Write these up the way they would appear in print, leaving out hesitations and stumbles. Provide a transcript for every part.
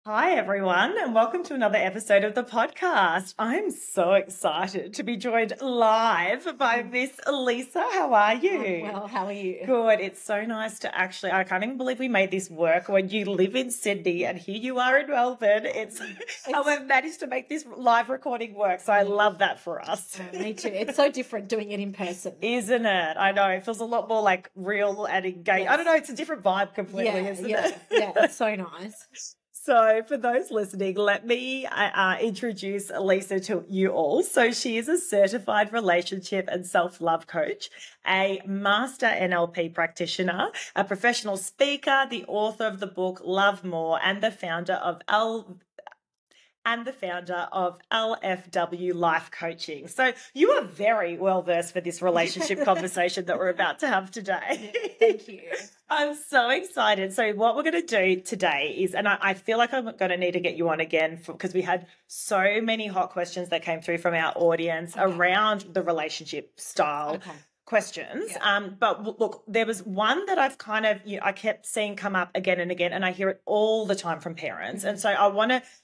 Hi, everyone, and welcome to another episode of the podcast. I'm so excited to be joined live by Miss Lisa. How are you? Well, how are you? Good. It's so nice to I can't even believe we made this work when you live in Sydney and here you are in Melbourne. And we've managed to make this live recording work. So I love that for us. Me too. It's so different doing it in person. Isn't it? I know. It feels a lot more like real and engaged. Yes. I don't know. It's a different vibe completely, isn't it? Yeah, it's so nice. So for those listening, let me introduce Lisa to you all. So she is a certified relationship and self-love coach, a master NLP practitioner, a professional speaker, the author of the book Love More, and the founder of LFW Life Coaching. So you are very well versed for this relationship conversation that we're about to have today. Thank you. I'm so excited. So what we're going to do today is, and I feel like I'm going to need to get you on again because we had so many hot questions that came through from our audience around the relationship style. Questions. But look, there was one that I've kind of, I kept seeing come up again and again, and I hear it all the time from parents. And so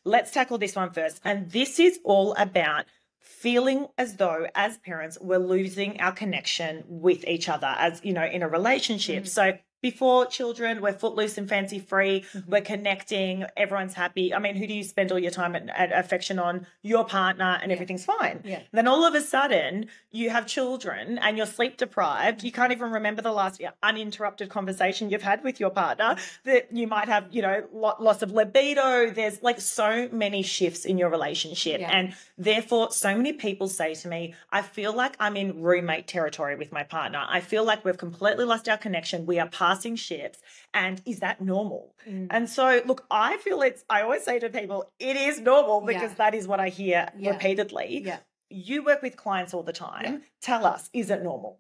let's tackle this one first. And this is all about feeling as though as parents, we're losing our connection with each other as, in a relationship. So before children, we're footloose and fancy free. We're connecting. Everyone's happy. I mean, who do you spend all your time and affection on? Your partner, and everything's fine. Then all of a sudden, you have children and you're sleep deprived. You can't even remember the last uninterrupted conversation you've had with your partner. That you might have, loss of libido. There's like so many shifts in your relationship, and therefore, so many people say to me, "I feel like I'm in roommate territory with my partner. I feel like we've completely lost our connection. We are passing ships, and is that normal?" And so look, I feel I always say to people, it is normal because that is what I hear repeatedly. You work with clients all the time. Tell us, is it normal?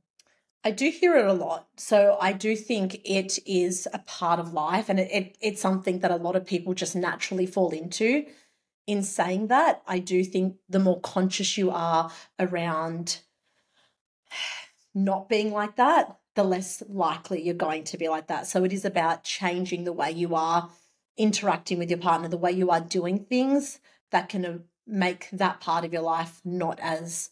I do hear it a lot. So I do think it is a part of life, and it's something that a lot of people just naturally fall into. In saying that, I do think the more conscious you are around not being like that, the less likely you're going to be like that. So it is about changing the way you are interacting with your partner, the way you are doing things that can make that part of your life not as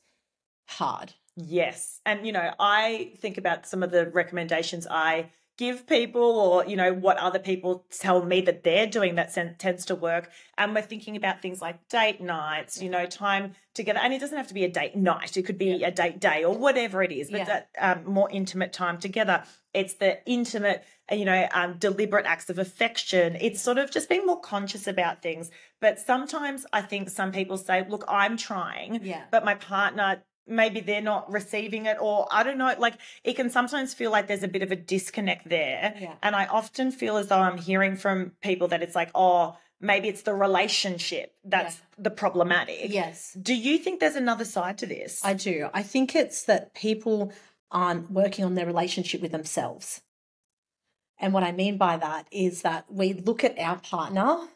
hard. Yes. And, I think about some of the recommendations I give people or, what other people tell me that they're doing that tends to work. And we're thinking about things like date nights, time together. And it doesn't have to be a date night. It could be a date day or whatever it is, but that more intimate time together. It's the intimate, deliberate acts of affection. It's sort of just being more conscious about things. But sometimes I think some people say, look, I'm trying, but my partner, maybe they're not receiving it, or I don't know, like it can sometimes feel like there's a bit of a disconnect there. And I often feel as though I'm hearing from people that it's like, oh, maybe it's the relationship that's the problematic. Yes. Do you think there's another side to this? I do. I think it's that people aren't working on their relationship with themselves. And what I mean by that is that we look at our partner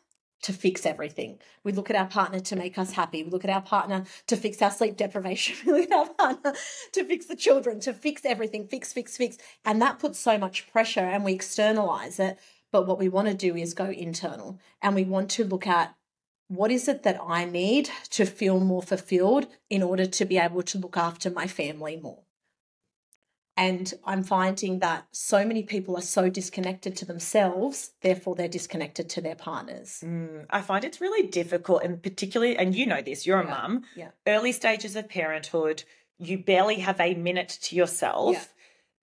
to fix everything. We look at our partner to make us happy. We look at our partner to fix our sleep deprivation. We look at our partner to fix the children, to fix everything, fix. And that puts so much pressure and we externalize it. But what we want to do is go internal, and we want to look at what is it that I need to feel more fulfilled in order to be able to look after my family more. And I'm finding that so many people are so disconnected to themselves, therefore they're disconnected to their partners. I find it's really difficult, and particularly, and you know this, you're a mum, early stages of parenthood, you barely have a minute to yourself.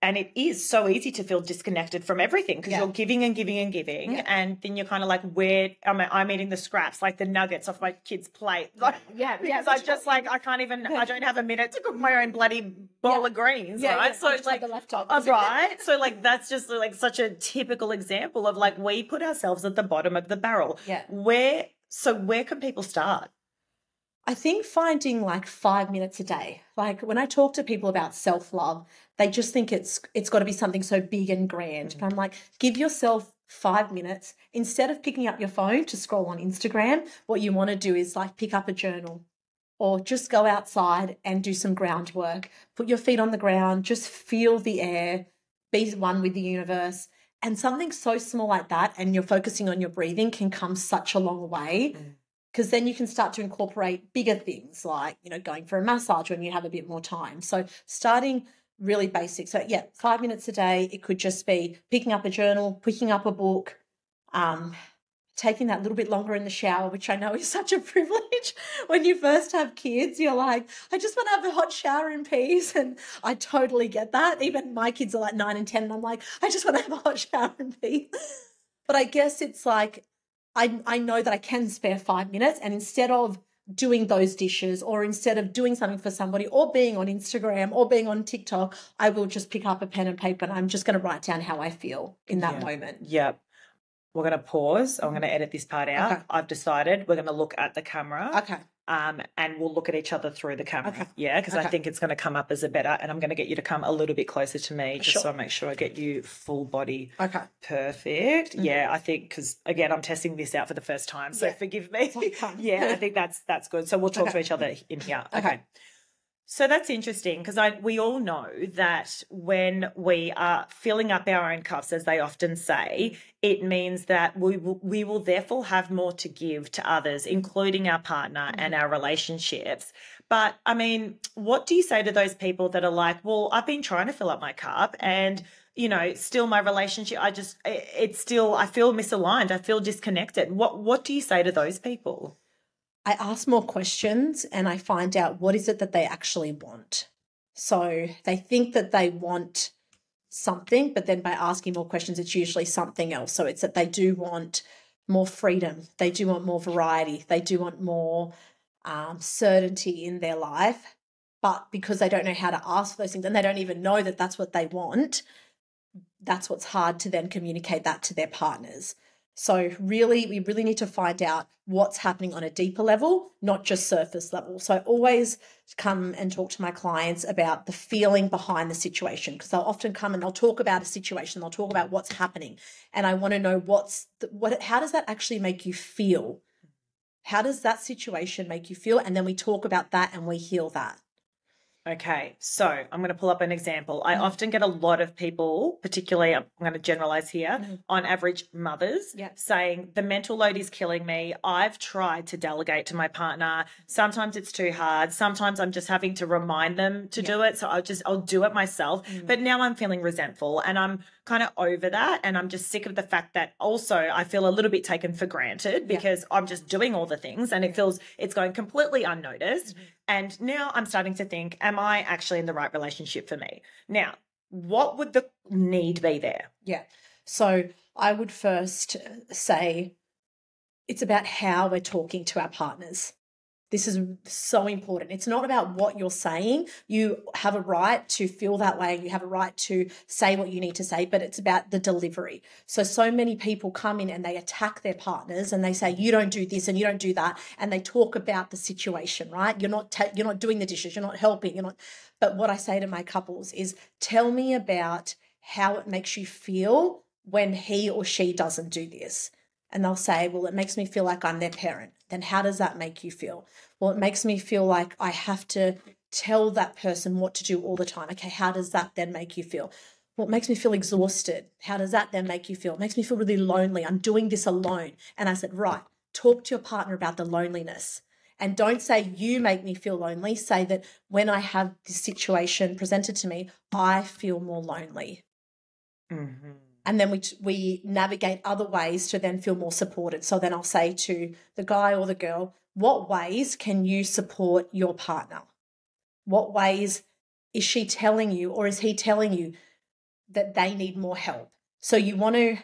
And it is so easy to feel disconnected from everything because you're giving and giving and giving. And then you're kind of like, where I'm eating the scraps, like the nuggets off my kid's plate. Like, because I just I can't even, I don't have a minute to cook my own bloody bowl of greens, right? So it's like the laptop. Right. So that's just such a typical example of we put ourselves at the bottom of the barrel. Where can people start? I think finding 5 minutes a day. When I talk to people about self-love, they just think it's got to be something so big and grand. But I'm like, give yourself 5 minutes. Instead of picking up your phone to scroll on Instagram, what you want to do is pick up a journal or just go outside and do some groundwork. Put your feet on the ground, just feel the air, be one with the universe, And something so small like that, and you're focusing on your breathing, can come such a long way, because then you can start to incorporate bigger things like, going for a massage when you have a bit more time. So starting really basic. So 5 minutes a day. It could just be picking up a journal, picking up a book, taking that little bit longer in the shower, which I know is such a privilege. When you first have kids, you're like, I just want to have a hot shower in peace. And I totally get that. Even my kids are like 9 and 10, and I'm like, I just want to have a hot shower in peace. But I guess it's like, I know that I can spare 5 minutes, and instead of doing those dishes, or instead of doing something for somebody, or being on Instagram or being on TikTok, I will just pick up a pen and paper, and I'm just going to write down how I feel in that moment. Yeah. We're going to pause. I'm going to edit this part out. Okay. I've decided we're going to look at the camera. Okay. And we'll look at each other through the camera. Okay. Yeah, because I think it's going to come up as a better, and I'm going to get you to come a little bit closer to me just so I make sure I get you full body. Okay. Perfect. Yeah, I think, because again, I'm testing this out for the first time, so forgive me. Yeah, I think that's good. So we'll talk to each other in here. Okay. So that's interesting, because we all know that when we are filling up our own cups, as they often say, it means that we will therefore have more to give to others, including our partner and our relationships. But I mean, what do you say to those people that are like, well, I've been trying to fill up my cup, and still my relationship, I feel misaligned. I feel disconnected. What do you say to those people? I ask more questions, and I find out what is it that they actually want. So they think that they want something, but then by asking more questions, it's usually something else. So it's that they do want more freedom. They do want more variety. They do want more certainty in their life. But because they don't know how to ask for those things, and they don't even know that that's what they want, that's what's hard to then communicate that to their partners. So really, we really need to find out what's happening on a deeper level, not just surface level. So I always come and talk to my clients about the feeling behind the situation, because they'll often come and they'll talk about a situation, they'll talk about what's happening. And I want to know how does that actually make you feel? How does that situation make you feel? And then we talk about that and we heal that. Okay, so I'm going to pull up an example. I often get a lot of people, particularly, I'm going to generalize here, on average mothers, saying the mental load is killing me. I've tried to delegate to my partner. Sometimes it's too hard. Sometimes I'm just having to remind them to do it. So I'll do it myself. But now I'm feeling resentful, and I'm kind of over that. And I'm just sick of the fact that also I feel a little bit taken for granted, because I'm just doing all the things, and it's going completely unnoticed. And now I'm starting to think, am I actually in the right relationship for me? Now, what would the need be there? Yeah. So I would first say it's about how we're talking to our partners. This is so important. It's not about what you're saying. You have a right to feel that way. You have a right to say what you need to say, but it's about the delivery. So many people come in and they attack their partners, and they say, you don't do this and you don't do that. And they talk about the situation, right? You're not doing the dishes. You're not helping. But what I say to my couples is, tell me about how it makes you feel when he or she doesn't do this. And they'll say, well, it makes me feel like I'm their parent. Then how does that make you feel? Well, it makes me feel like I have to tell that person what to do all the time. Okay, how does that then make you feel? Well, it makes me feel exhausted. How does that then make you feel? It makes me feel really lonely. I'm doing this alone. And I said, right, talk to your partner about the loneliness. And don't say you make me feel lonely. Say that when I have this situation presented to me, I feel more lonely. Mm-hmm. And then we navigate other ways to then feel more supported. So then I'll say to the guy or the girl, what ways can you support your partner? What ways is she telling you, or is he telling you that they need more help? So you want to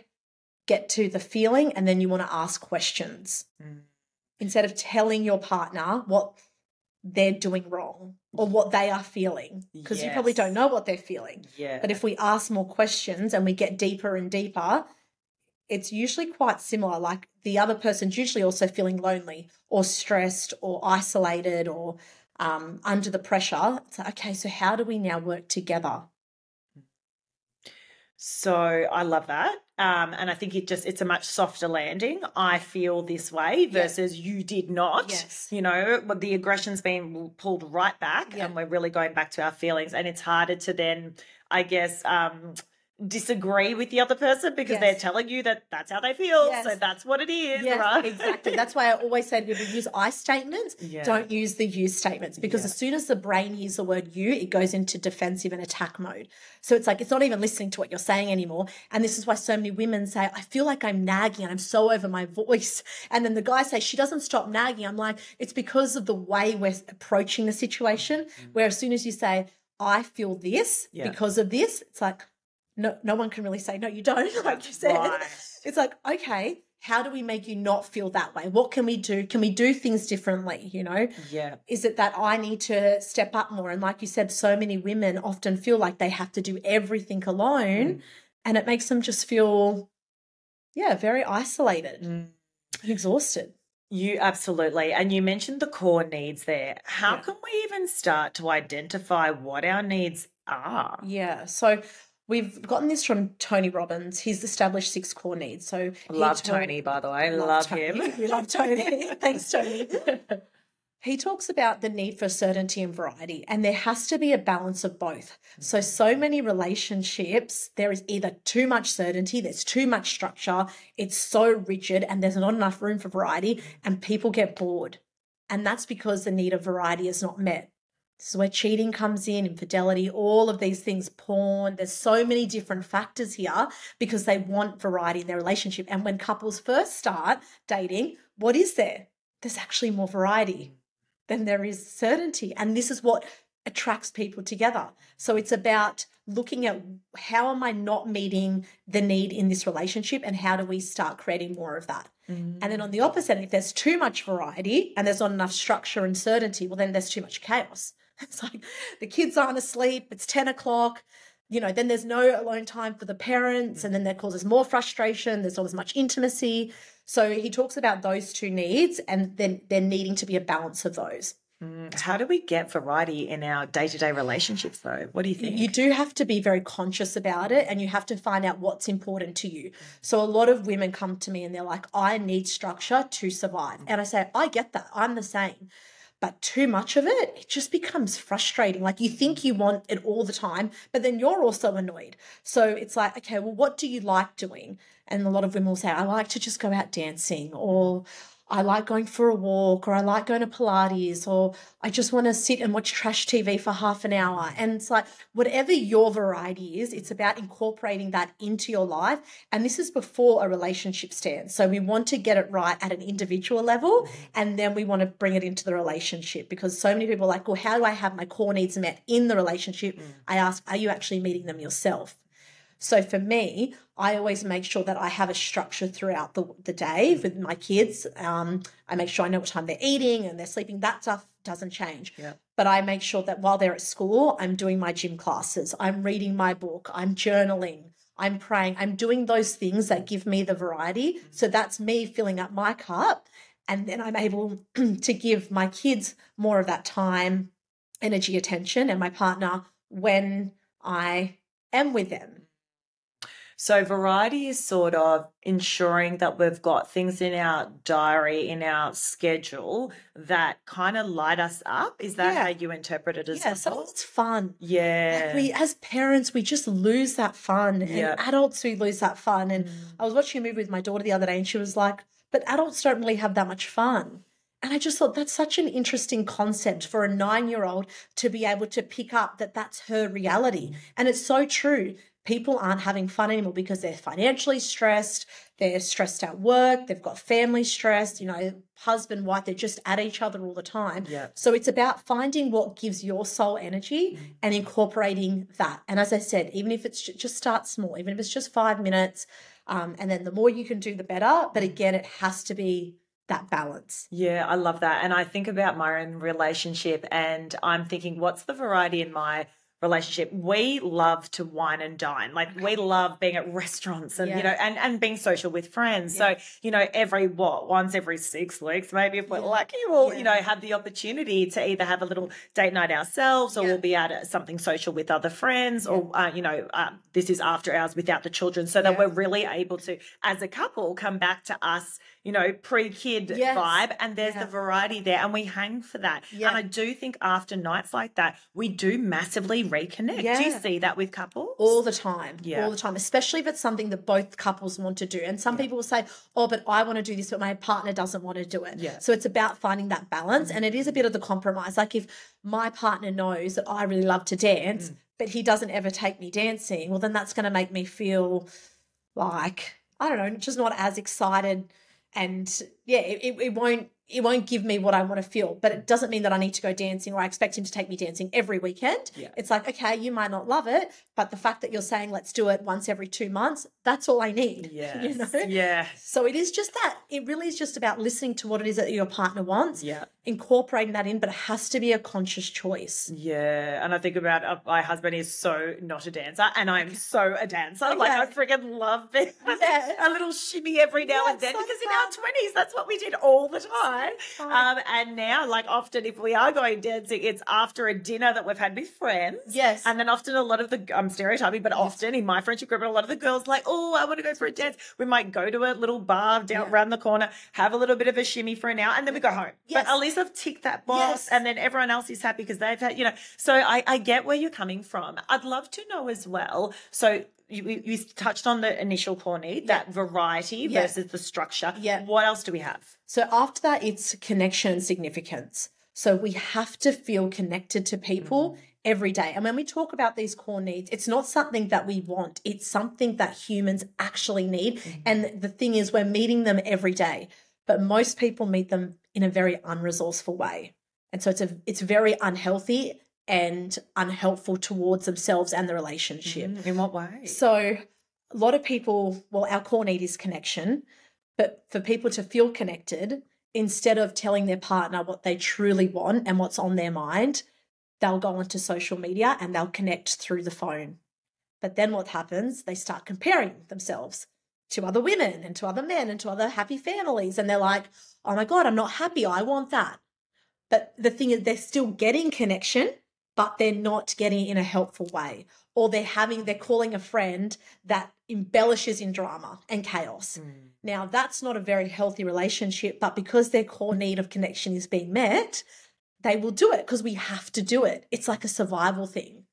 get to the feeling, and then you want to ask questions. Instead of telling your partner what they're doing wrong or what they are feeling, because you probably don't know what they're feeling. But if we ask more questions and we get deeper and deeper, it's usually quite similar. Like the other person's usually also feeling lonely or stressed or isolated or under the pressure. It's like, okay, so how do we now work together? So I love that. And I think it's a much softer landing. I feel this way versus you did not. Yes. The aggression's been pulled right back and we're really going back to our feelings. And it's harder to then, I guess, disagree with the other person because they're telling you that that's how they feel. So that's what it is, right? Exactly. That's why I always say to people, use I statements, don't use the you statements, because as soon as the brain hears the word you, it goes into defensive and attack mode. So it's like, it's not even listening to what you're saying anymore. And this is why so many women say, I feel like I'm nagging and I'm so over my voice. And then the guy says, she doesn't stop nagging. I'm like, it's because of the way we're approaching the situation, where as soon as you say, I feel this because of this, it's like, no one can really say, no, you don't, like you said. Right. It's like, okay, how do we make you not feel that way? What can we do? Can we do things differently, you know? Yeah. Is it that I need to step up more? And like you said, so many women often feel like they have to do everything alone, and it makes them just feel, very isolated and exhausted. You absolutely. And you mentioned the core needs there. How can we even start to identify what our needs are? Yeah. So we've gotten this from Tony Robbins. He's established 6 core needs. So Tony, by the way. Love him. We love Tony. Thanks, Tony. He talks about the need for certainty and variety, and there has to be a balance of both. So many relationships, there is either too much certainty, there's too much structure, it's so rigid, and there's not enough room for variety, and people get bored. And that's because the need of variety is not met. This is where cheating comes in, infidelity, all of these things, porn. There's so many different factors here because they want variety in their relationship. And when couples first start dating, what is there? There's actually more variety than there is certainty. And this is what attracts people together. So it's about looking at how am I not meeting the need in this relationship, and how do we start creating more of that? And then on the opposite, if there's too much variety and there's not enough structure and certainty, well, then there's too much chaos. It's like the kids aren't asleep, it's 10 o'clock, then there's no alone time for the parents, and then that causes more frustration. There's not as much intimacy. So he talks about those 2 needs, and then there needing to be a balance of those. How do we get variety in our day-to-day relationships, though? What do you think? You do have to be very conscious about it, and you have to find out what's important to you. So a lot of women come to me and they're like, I need structure to survive. And I say, I get that. I'm the same. But too much of it, it just becomes frustrating. Like, you think you want it all the time, but then you're also annoyed. So it's like, okay, well, what do you like doing? And a lot of women will say, I like to just go out dancing, or I like going for a walk, or I like going to Pilates, or I just want to sit and watch trash TV for half an hour. And it's like, whatever your variety is, it's about incorporating that into your life. And this is before a relationship stands. So we want to get it right at an individual level, and then we want to bring it into the relationship, because so many people are like, well, how do I have my core needs met in the relationship? I ask, are you actually meeting them yourself? So for me, I always make sure that I have a structure throughout the day with my kids. I make sure I know what time they're eating and they're sleeping. That stuff doesn't change. Yeah. But I make sure that while they're at school, I'm doing my gym classes, I'm reading my book, I'm journaling, I'm praying, I'm doing those things that give me the variety. So that's me filling up my cup. And then I'm able to give my kids more of that time, energy, attention, and my partner when I am with them. So variety is sort of ensuring that we've got things in our diary, in our schedule that kind of light us up. Is that how you interpret it as well? Yeah, so it's fun. Yeah. Like as parents, we just lose that fun. And adults, we lose that fun. And I was watching a movie with my daughter the other day, and she was like, but adults don't really have that much fun. And I just thought that's such an interesting concept for a 9-year-old to be able to pick up that that's her reality. And it's so true. People aren't having fun anymore because they're financially stressed, they're stressed at work, they've got family stress, husband, wife, they're just at each other all the time. Yeah. So it's about finding what gives your soul energy and incorporating that. And as I said, even if it's just start small, even if it's just 5 minutes, and then the more you can do, the better. But again, it has to be that balance. Yeah, I love that. And I think about my own relationship, and I'm thinking, what's the variety in my relationship? We love to wine and dine. Like, we love being at restaurants and, and being social with friends. Yeah. So, once every 6 weeks, maybe if we're lucky, we'll, have the opportunity to either have a little date night ourselves, or we'll be at something social with other friends, or, this is after hours without the children, so that we're really able to, as a couple, come back to us, pre-kid vibe, and there's the variety there, and we hang for that. Yeah. And I do think after nights like that, we do massively reconnect. Yeah. Do you see that with couples? All the time. Yeah. All the time, especially if it's something that both couples want to do. And some people will say, oh, but I want to do this, but my partner doesn't want to do it. Yeah. So it's about finding that balance. And it is a bit of the compromise. Like if my partner knows that I really love to dance, but he doesn't ever take me dancing, well, then that's going to make me feel like, I don't know, just not as excited. And yeah, it won't give me what I want to feel, but it doesn't mean that I need to go dancing or I expect him to take me dancing every weekend. Yeah. It's like, okay, you might not love it, but the fact that you're saying let's do it once every 2 months, that's all I need. Yes. You know? Yeah. So it is just that. It really is just about listening to what it is that your partner wants, Yeah. incorporating that in, but it has to be a conscious choice. Yeah. And I think about my husband is so not a dancer and I'm so a dancer. Like I freaking love it. A little shimmy every now and then, so because in our 20s, that's what we did all the time. And now, like often if we are going dancing, it's after a dinner that we've had with friends. Yes. And then often a lot of the, I'm stereotyping, but often in my friendship group, a lot of the girls like, oh, I want to go for a dance. We might go to a little bar down around the corner, have a little bit of a shimmy for an hour, and then we go home. Yes. But at least I've ticked that box, and then everyone else is happy because they've had, so I get where you're coming from. I'd love to know as well. So you touched on the initial core need, that variety versus the structure. Yeah. What else do we have? So after that, it's connection and significance. So we have to feel connected to people every day. And when we talk about these core needs, it's not something that we want. It's something that humans actually need. And the thing is, we're meeting them every day, but most people meet them in a very unresourceful way. And so it's very unhealthy and unhelpful towards themselves and the relationship. In what way? So a lot of people, well, our core need is connection, but for people to feel connected, instead of telling their partner what they truly want and what's on their mind, they'll go onto social media and they'll connect through the phone. But then what happens? They start comparing themselves to other women and to other men and to other happy families. And they're like, oh my God, I'm not happy. I want that. But the thing is, they're still getting connection, but they're not getting it in a helpful way. Or they're calling a friend that embellishes in drama and chaos. Now, that's not a very healthy relationship, but because their core need of connection is being met, they will do it because we have to do it. It's like a survival thing.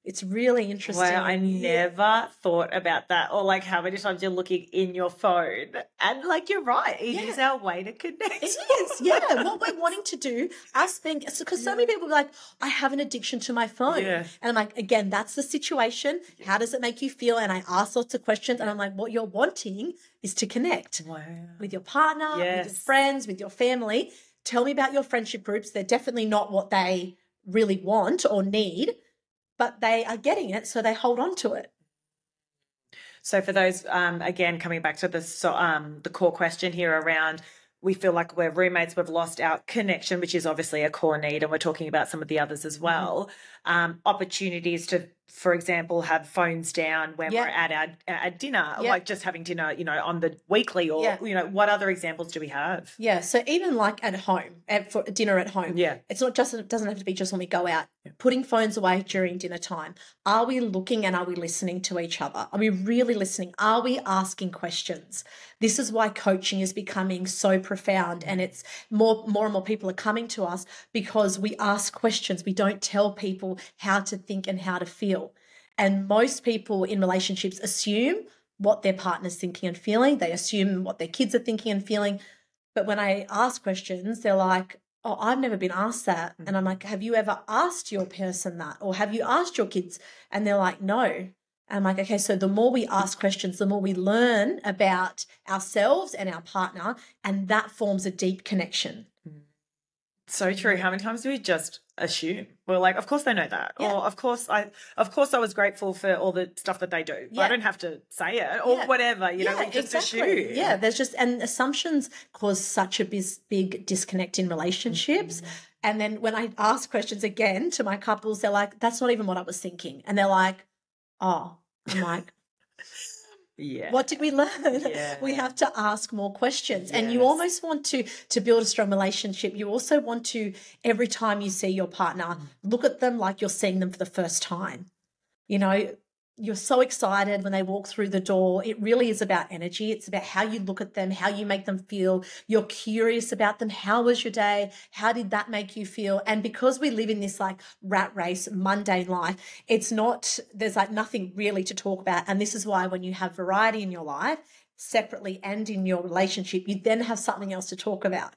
It's really interesting. Wow, I never thought about that. Or like how many times you're looking in your phone. And like you're right, it is our way to connect. It is, yeah. What we're wanting to do, because so many people are like, I have an addiction to my phone. Yeah. And I'm like, again, that's the situation. How does it make you feel? And I ask lots of questions and I'm like, what you're wanting is to connect with your partner, with your friends, with your family. Tell me about your friendship groups. They're definitely not what they really want or need, but they are getting it, so they hold on to it. So for those, again, coming back to the core question here around, we feel like we're roommates, we've lost our connection, which is obviously a core need, and we're talking about some of the others as well. Opportunities to, for example, have phones down when we're at our dinner, like just having dinner, on the weekly or, what other examples do we have? Yeah. So even like at home, for dinner at home, it's not just, it doesn't have to be just when we go out, putting phones away during dinner time. Are we looking and are we listening to each other? Are we really listening? Are we asking questions? This is why coaching is becoming so profound, and it's more and more people are coming to us because we ask questions. We don't tell people how to think and how to feel. And most people in relationships assume what their partner's thinking and feeling. They assume what their kids are thinking and feeling. But when I ask questions, they're like, oh, I've never been asked that. And I'm like, have you ever asked your person that? Or have you asked your kids? And they're like, no. And I'm like, okay, so the more we ask questions, the more we learn about ourselves and our partner, and that forms a deep connection. So true. How many times do we just assume? We're like, of course they know that. Or of course I was grateful for all the stuff that they do. I don't have to say it or whatever, we just assume. Yeah, and assumptions cause such a big disconnect in relationships. And then when I ask questions again to my couples, they're like, that's not even what I was thinking. And they're like, oh, I'm like, what did we learn? We have to ask more questions. And you almost want to build a strong relationship. You also want to, every time you see your partner, look at them like you're seeing them for the first time. you're so excited when they walk through the door. It really is about energy. It's about how you look at them, how you make them feel. You're curious about them. How was your day? How did that make you feel? And because we live in this like rat race, mundane life, there's like nothing really to talk about. And this is why when you have variety in your life, separately and in your relationship, you then have something else to talk about,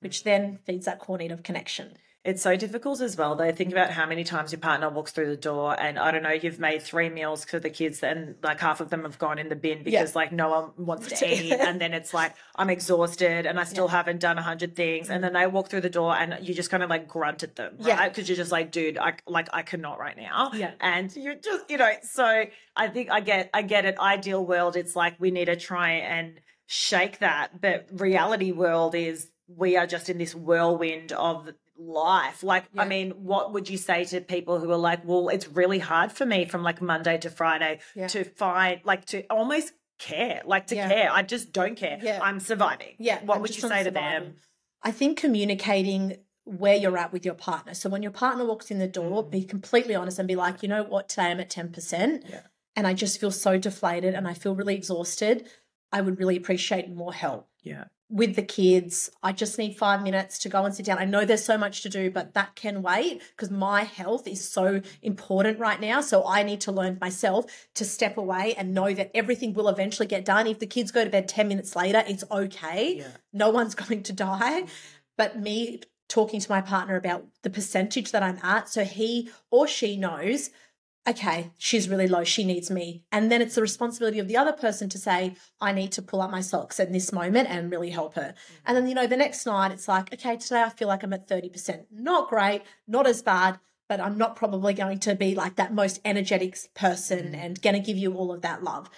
which then feeds that core need of connection. It's so difficult as well, though. Think about how many times your partner walks through the door and, I don't know, you've made 3 meals for the kids and like half of them have gone in the bin because like no one wants to eat. And then it's like, I'm exhausted and I still haven't done 100 things. And then they walk through the door and you just kind of like grunt at them, right? Because you're just like, dude, I cannot right now. Yeah. And you're just, so I think I get it. Ideal world, it's like we need to try and shake that. But reality world is we are just in this whirlwind of life. I mean, what would you say to people who are like, well, it's really hard for me from like Monday to Friday to find, like, to almost care, like to care. I just don't care. I'm surviving. What would you say to them? I think communicating where you're at with your partner. So when your partner walks in the door, be completely honest and be like, you know what, today I'm at 10% and I just feel so deflated and I feel really exhausted. I would really appreciate more help. With the kids, I just need 5 minutes to go and sit down. I know there's so much to do, but that can wait because my health is so important right now. So I need to learn myself to step away and know that everything will eventually get done. If the kids go to bed 10 minutes later, it's okay. No one's going to die. But me talking to my partner about the percentage that I'm at, so he or she knows, okay, she's really low, she needs me. And then it's the responsibility of the other person to say, I need to pull up my socks at this moment and really help her. And then, the next night it's like, okay, today I feel like I'm at 30%. Not great, not as bad, but I'm not probably going to be like that most energetic person and going to give you all of that love.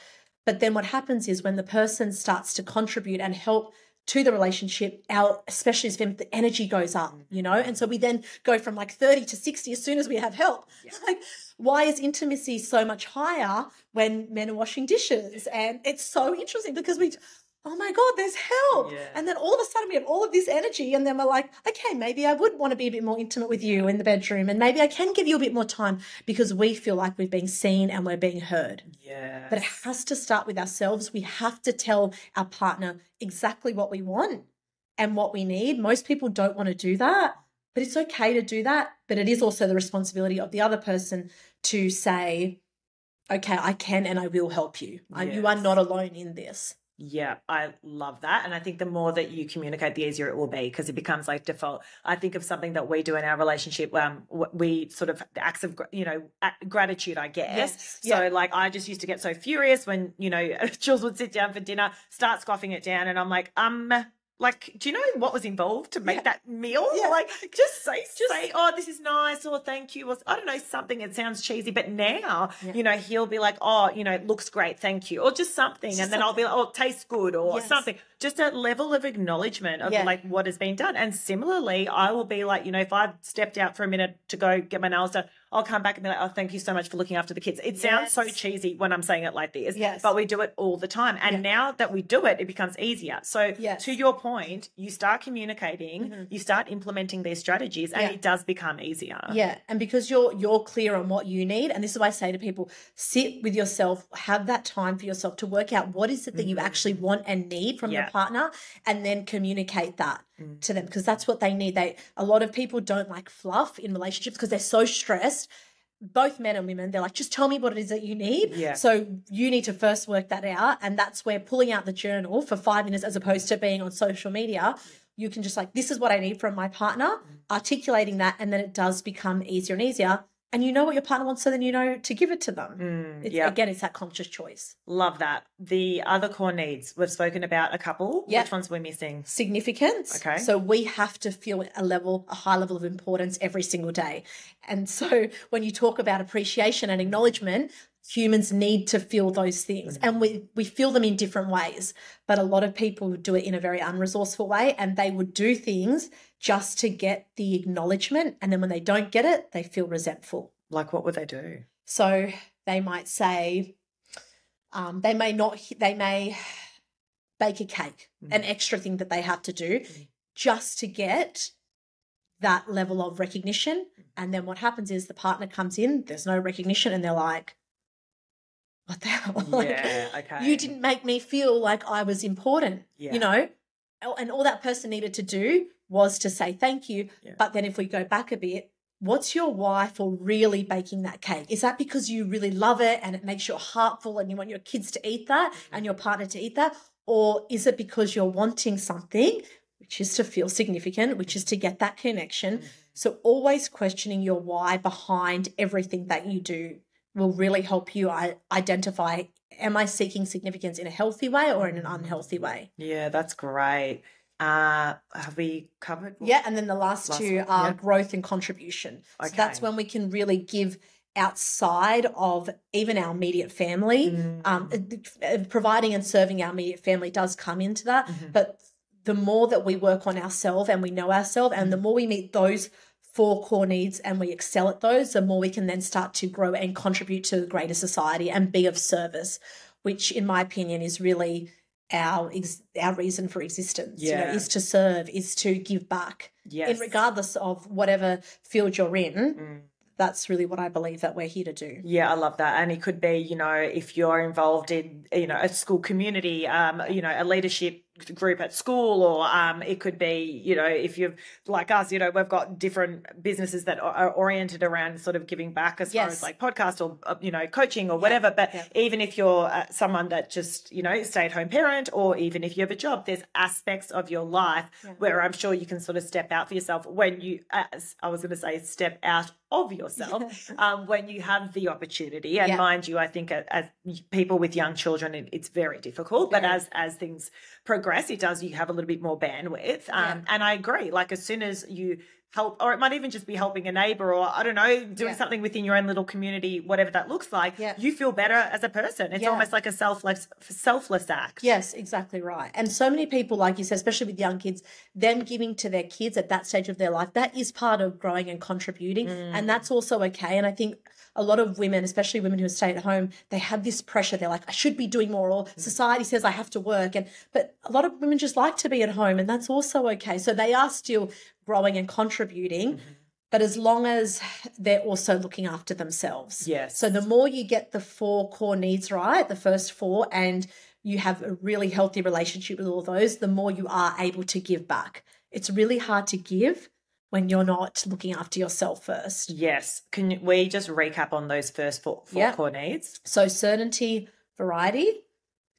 But then what happens is when the person starts to contribute and help to the relationship, especially as the energy goes up, and so we then go from like 30 to 60 as soon as we have help. Like, why is intimacy so much higher when men are washing dishes? And it's so interesting because oh my God, there's help. And then all of a sudden we have all of this energy and then we're like, okay, maybe I would want to be a bit more intimate with you in the bedroom and maybe I can give you a bit more time because we feel like we're being seen and we're being heard. But it has to start with ourselves. We have to tell our partner exactly what we want and what we need. Most people don't want to do that, but it's okay to do that. But it is also the responsibility of the other person to say, okay, I can and I will help you. You are not alone in this. Yeah, I love that. And I think the more that you communicate, the easier it will be because it becomes like default. I think of something that we do in our relationship. We sort of acts of, gratitude, I guess. So like I just used to get so furious when, Jules would sit down for dinner, start scoffing it down. And I'm like, like, do you know what was involved to make that meal? Like, just say, oh, this is nice, or thank you, or I don't know, something. It sounds cheesy, but now, he'll be like, oh, it looks great, thank you, or just something. And then I'll be like, oh, it tastes good, or something. Just a level of acknowledgement of like what has been done. And similarly, I will be like, if I've stepped out for a minute to go get my nails done, I'll come back and be like, oh, thank you so much for looking after the kids. It sounds so cheesy when I'm saying it like this, but we do it all the time. And now that we do it, it becomes easier. So to your point, you start communicating, you start implementing these strategies, and it does become easier. And because you're clear on what you need, and this is why I say to people, sit with yourself, have that time for yourself to work out what is it that you actually want and need from your partner, and then communicate that to them because that's what they need. A lot of people don't like fluff in relationships because they're so stressed. Both men and women, they're like, just tell me what it is that you need. So you need to first work that out. And that's where pulling out the journal for 5 minutes as opposed to being on social media, you can just like, this is what I need from my partner, articulating that, and then it does become easier and easier. And you know what your partner wants, so then you know to give it to them. Again, it's that conscious choice. Love that. The other core needs, we've spoken about a couple. Which ones are we missing? Significance. Okay. So we have to feel a high level of importance every single day. And so when you talk about appreciation and acknowledgement, humans need to feel those things. And we feel them in different ways. But a lot of people do it in a very unresourceful way, and they would do things just to get the acknowledgement. And then when they don't get it, they feel resentful. Like what would they do? So they might say, they may bake a cake, an extra thing that they have to do just to get that level of recognition. And then what happens is the partner comes in, there's no recognition, and they're like, what the hell? Yeah, okay. You didn't make me feel like I was important, you know? And all that person needed to do was to say thank you. Yeah. But then if we go back a bit, what's your why for really baking that cake? Is that because you really love it and it makes your heart full and you want your kids to eat that and your partner to eat that? Or is it because you're wanting something, which is to feel significant, which is to get that connection? So always questioning your why behind everything that you do will really help you identify, am I seeking significance in a healthy way or in an unhealthy way? Yeah, that's great. Have we covered? Yeah, and then the last two are growth and contribution. Okay. So that's when we can really give outside of even our immediate family. Providing and serving our immediate family does come into that. But the more that we work on ourselves and we know ourselves and the more we meet those 4 core needs and we excel at those, the more we can then start to grow and contribute to the greater society and be of service, which in my opinion is really our reason for existence. You know, is to serve, is to give back. Yes. Regardless of whatever field you're in. That's really what I believe that we're here to do. Yeah, I love that. And it could be, you know, if you're involved in, you know, a school community, you know, a leadership group at school, or it could be, you know, if you're like us, you know, we've got different businesses that are oriented around sort of giving back as far as like podcast or, you know, coaching or whatever. But even if you're someone that just, you know, stay-at-home parent, or even if you have a job, there's aspects of your life where I'm sure you can sort of step out for yourself when you, as I was going to say, step out of yourself when you have the opportunity. And mind you, I think as people with young children, it's very difficult. But as things progress, it does, you have a little bit more bandwidth. And I agree, like as soon as you help, or it might even just be helping a neighbor, or I don't know, doing something within your own little community, whatever that looks like, you feel better as a person. It's almost like a selfless act. Yes, exactly right. And so many people, like you said, especially with young kids, them giving to their kids at that stage of their life, that is part of growing and contributing. And that's also okay. And I think a lot of women, especially women who stay at home, they have this pressure. They're like, I should be doing more, or society says I have to work. But a lot of women just like to be at home, and that's also okay. So they are still growing and contributing, but as long as they're also looking after themselves. Yes. So the more you get the 4 core needs right, the first 4, and you have a really healthy relationship with all those, the more you are able to give back. It's really hard to give when you're not looking after yourself first. Yes. Can we just recap on those first four core needs? So certainty, variety,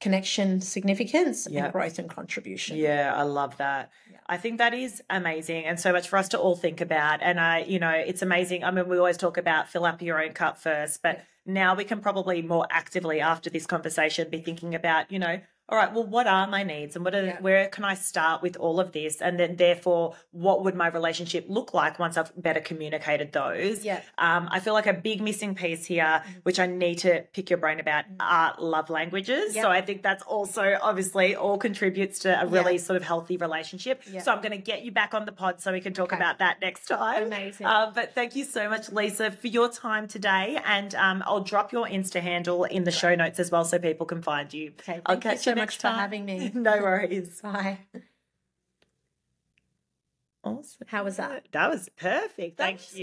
connection, significance, and growth and contribution. Yeah, I love that. I think that is amazing, and so much for us to all think about. And you know, it's amazing. I mean, we always talk about fill up your own cup first, but now we can probably more actively after this conversation be thinking about, you know, all right, well, what are my needs, and where can I start with all of this? And then therefore, what would my relationship look like once I've better communicated those? Yeah. I feel like a big missing piece here, which I need to pick your brain about, are love languages. So I think that's also obviously all contributes to a really sort of healthy relationship. So I'm going to get you back on the pod so we can talk about that next time. Amazing. But thank you so much, Lisa, for your time today. And I'll drop your Insta handle in the show notes as well so people can find you. Okay, I'll catch you much for having me. No worries. Bye. Awesome. How was that? That was perfect. Thank you.